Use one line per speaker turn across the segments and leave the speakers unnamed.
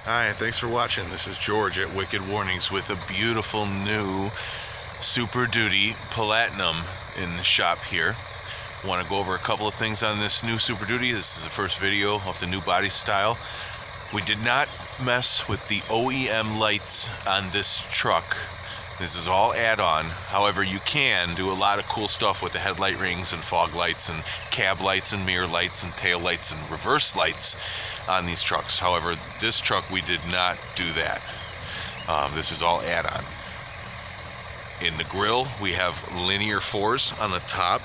Hi, thanks for watching. This is George at Wicked Warnings with a beautiful new Super Duty Platinum in the shop here. Want to go over a couple of things on this new Super Duty. This is the first video of the new body style. We did not mess with the OEM lights on this truck. This is all add-on. However, you can do a lot of cool stuff with the headlight rings and fog lights and cab lights and mirror lights and tail lights and reverse lights on these trucks. However, this truck we did not do that. This is all add-on. In the grille, we have linear 4s on the top,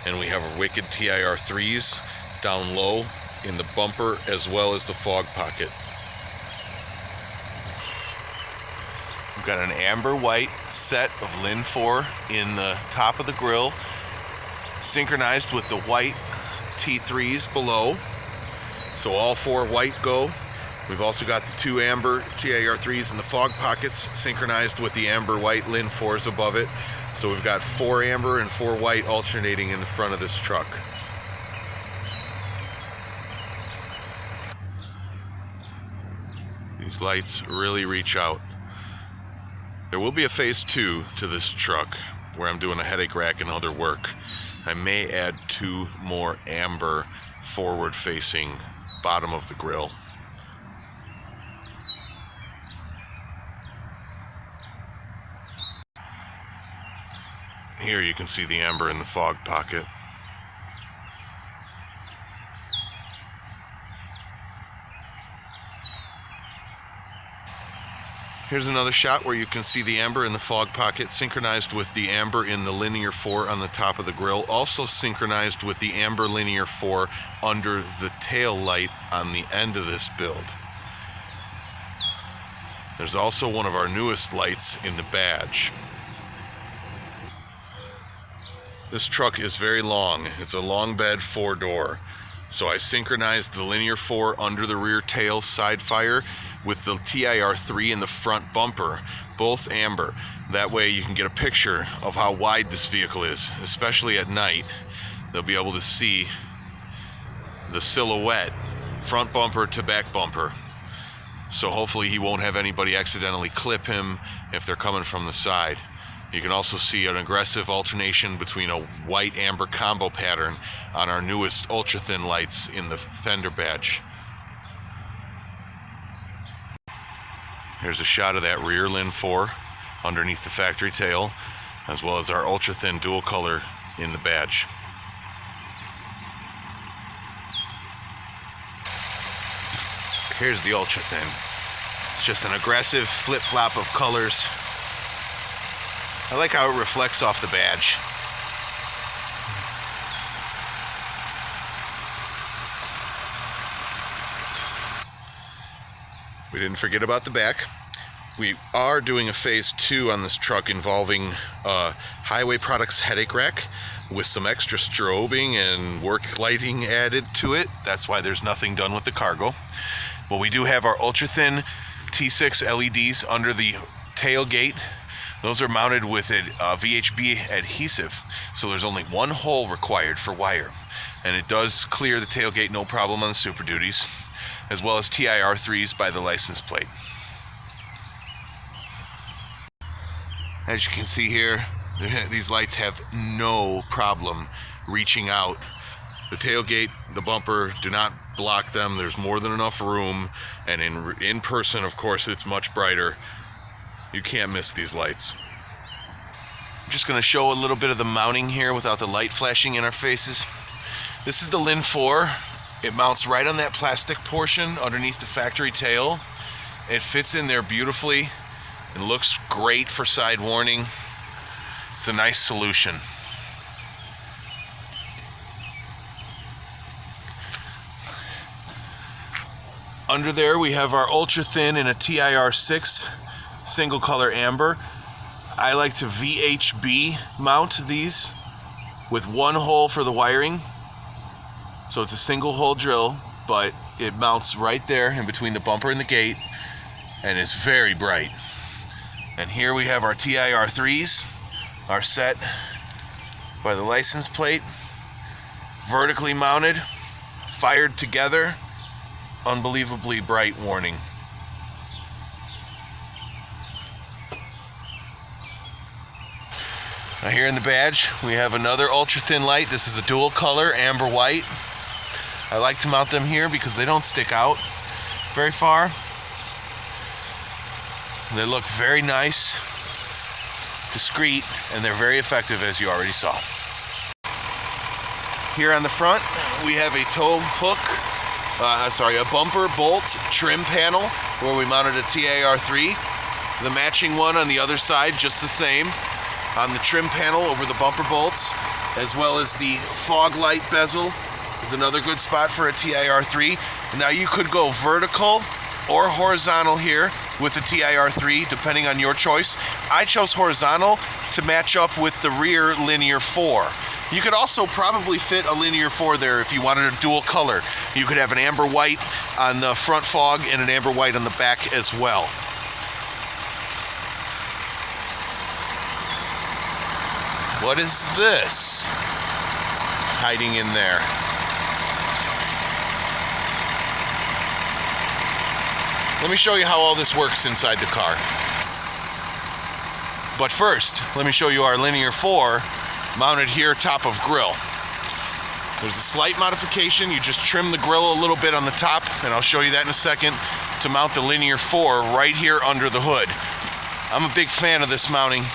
and we have Wicked TIR 3s down low in the bumper as well as the fog pocket. We've got an amber white set of Lin 4 in the top of the grille, synchronized with the white T3s below. So all 4 white go. We've also got the 2 amber TIR 3s in the fog pockets, synchronized with the amber white Lin 4s above it. So we've got 4 amber and 4 white alternating in the front of this truck. These lights really reach out. There will be a phase 2 to this truck where I'm doing a headache rack and other work. I may add 2 more amber forward facing bottom of the grille. Here you can see the amber in the fog pocket. Here's another shot where you can see the amber in the fog pocket synchronized with the amber in the linear 4 on the top of the grille, also synchronized with the amber linear 4 under the tail light on the end of this build. There's also one of our newest lights in the badge. This truck is very long. It's a long bed 4-door. So I synchronized the linear 4 under the rear tail side fire with the TIR 3 in the front bumper, both amber. That way you can get a picture of how wide this vehicle is, especially at night. They'll be able to see the silhouette, front bumper to back bumper. So hopefully he won't have anybody accidentally clip him if they're coming from the side. You can also see an aggressive alternation between a white-amber combo pattern on our newest ultra-thin lights in the fender badge. Here's a shot of that rear Lin 4 underneath the factory tail, as well as our ultra-thin dual color in the badge. Here's the ultra-thin. It's just an aggressive flip-flop of colors. I like how it reflects off the badge. We didn't forget about the back. We are doing a phase 2 on this truck involving Highway Products headache rack with some extra strobing and work lighting added to it. That's why there's nothing done with the cargo. But we do have our ultra-thin T6 LEDs under the tailgate. Those are mounted with a VHB adhesive, so there's only one hole required for wire. And it does clear the tailgate no problem on the Super Duties, as well as TIR 3s by the license plate. As you can see here, these lights have no problem reaching out. The tailgate, the bumper, do not block them. There's more than enough room, and in person, of course, it's much brighter. You can't miss these lights. I'm just going to show a little bit of the mounting here without the light flashing in our faces. This is the Lin 4. It mounts right on that plastic portion underneath the factory tail. It fits in there beautifully and looks great for side warning. It's a nice solution. Under there we have our ultra thin in a TIR 6 single color amber. I like to VHB mount these with one hole for the wiring. So it's a single hole drill, but it mounts right there in between the bumper and the gate and is very bright. And here we have our TIR 3s, are set by the license plate, vertically mounted, fired together, unbelievably bright warning. Now here in the badge, we have another ultra thin light. This is a dual color, amber white. I like to mount them here because they don't stick out very far. They look very nice, discreet, and they're very effective, as you already saw. Here on the front, we have a tow hook, a bumper bolt trim panel where we mounted a TAR3. The matching one on the other side, just the same, on the trim panel over the bumper bolts, as well as the fog light bezel is another good spot for a TIR3. Now you could go vertical or horizontal here with the TIR3, depending on your choice. I chose horizontal to match up with the rear linear 4. You could also probably fit a linear 4 there if you wanted a dual color. You could have an amber white on the front fog and an amber white on the back as well. What is this hiding in there? Let me show you how all this works inside the car. But first, let me show you our linear 4 mounted here top of grill. There's a slight modification. You just trim the grill a little bit on the top, and I'll show you that in a second, to mount the linear 4 right here under the hood. I'm a big fan of this mounting.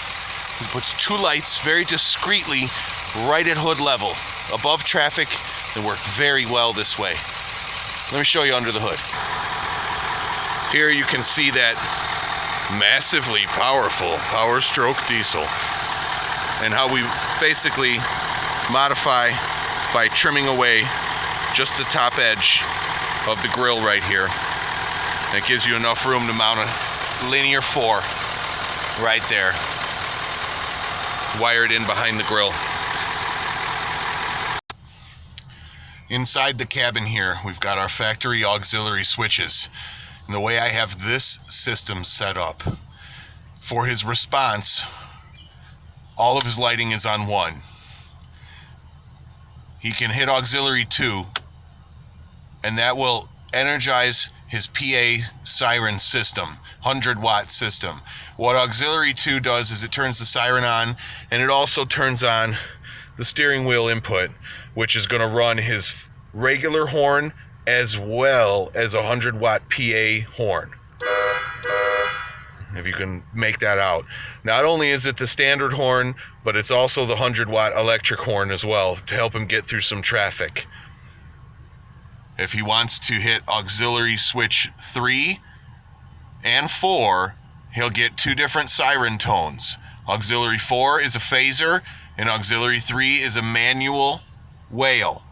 It puts two lights very discreetly right at hood level, above traffic. They work very well this way. Let me show you under the hood. Here you can see that massively powerful Power Stroke diesel, and how we basically modify by trimming away just the top edge of the grill right here. That gives you enough room to mount a linear 4 right there, wired in behind the grill. Inside the cabin here, we've got our factory auxiliary switches. And the way I have this system set up, for his response, all of his lighting is on 1. He can hit auxiliary 2, and that will energize his PA siren system, 100-watt system. What auxiliary 2 does is it turns the siren on, and it also turns on the steering wheel input, which is going to run his regular horn as well as a 100-watt PA horn, if you can make that out. Not only is it the standard horn, but it's also the 100-watt electric horn as well, to help him get through some traffic. If he wants to hit auxiliary switch 3 and 4, he'll get 2 different siren tones. Auxiliary 4 is a phaser, and auxiliary 3 is a manual wail.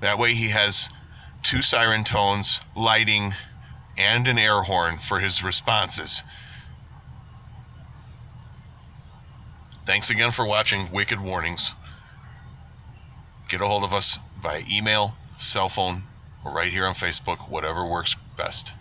That way he has 2 siren tones, lighting, and an air horn for his responses. Thanks again for watching Wicked Warnings. Get a hold of us via email, cell phone, or right here on Facebook, whatever works best.